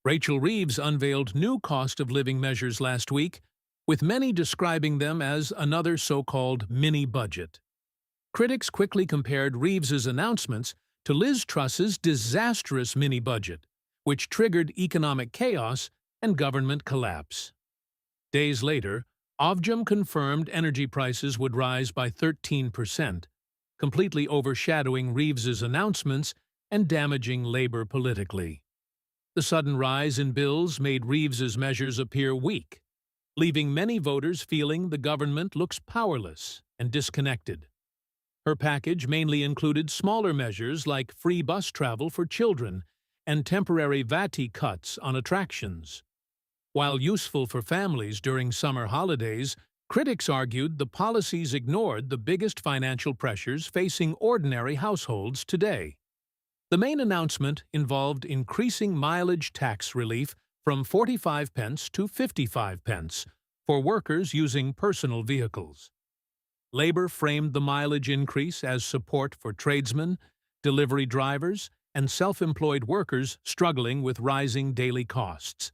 Rachel Reeves unveiled new cost of living measures last week, with many describing them as another so-called mini-budget. Critics quickly compared Reeves's announcements to Liz Truss's disastrous mini-budget, which triggered economic chaos and government collapse. Days later, Ofgem confirmed energy prices would rise by 13%, completely overshadowing Reeves's announcements and damaging Labour politically. The sudden rise in bills made Reeves's measures appear weak, leaving many voters feeling the government looks powerless and disconnected. Her package mainly included smaller measures like free bus travel for children and temporary VAT cuts on attractions. While useful for families during summer holidays, critics argued the policies ignored the biggest financial pressures facing ordinary households today. The main announcement involved increasing mileage tax relief from 45 pence to 55 pence for workers using personal vehicles. Labour framed the mileage increase as support for tradesmen, delivery drivers, and self-employed workers struggling with rising daily costs.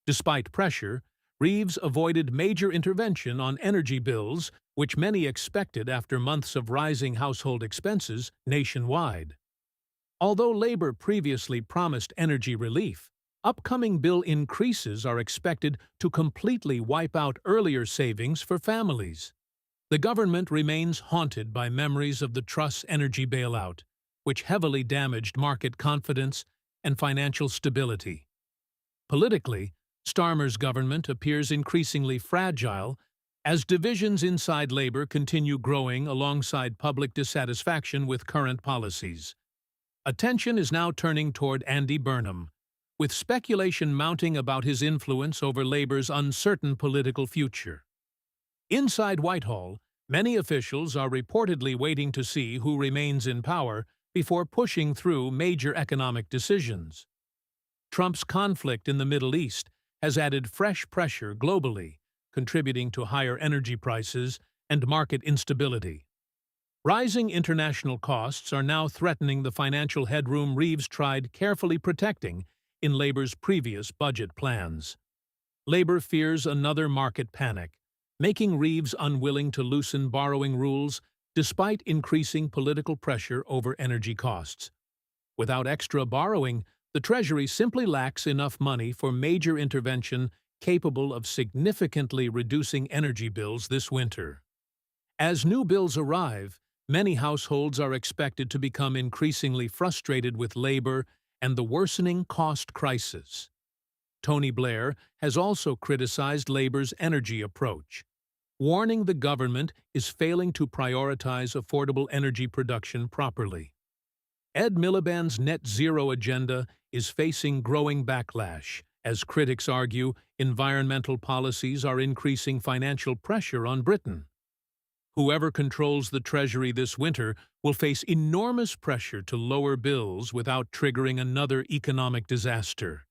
Despite pressure, Reeves avoided major intervention on energy bills, which many expected after months of rising household expenses nationwide. Although Labour previously promised energy relief, upcoming bill increases are expected to completely wipe out earlier savings for families. The government remains haunted by memories of the Truss energy bailout, which heavily damaged market confidence and financial stability. Politically, Starmer's government appears increasingly fragile as divisions inside Labour continue growing alongside public dissatisfaction with current policies. Attention is now turning toward Andy Burnham, with speculation mounting about his influence over Labour's uncertain political future. Inside Whitehall, many officials are reportedly waiting to see who remains in power before pushing through major economic decisions. Trump's conflict in the Middle East has added fresh pressure globally, contributing to higher energy prices and market instability. Rising international costs are now threatening the financial headroom Reeves tried carefully protecting in Labour's previous budget plans. Labour fears another market panic, making Reeves unwilling to loosen borrowing rules despite increasing political pressure over energy costs. Without extra borrowing, the Treasury simply lacks enough money for major intervention capable of significantly reducing energy bills this winter. As new bills arrive, many households are expected to become increasingly frustrated with Labour and the worsening cost crisis. Tony Blair has also criticized Labour's energy approach, warning the government is failing to prioritize affordable energy production properly. Ed Miliband's net zero agenda is facing growing backlash, as critics argue environmental policies are increasing financial pressure on Britain. Whoever controls the Treasury this winter will face enormous pressure to lower bills without triggering another economic disaster.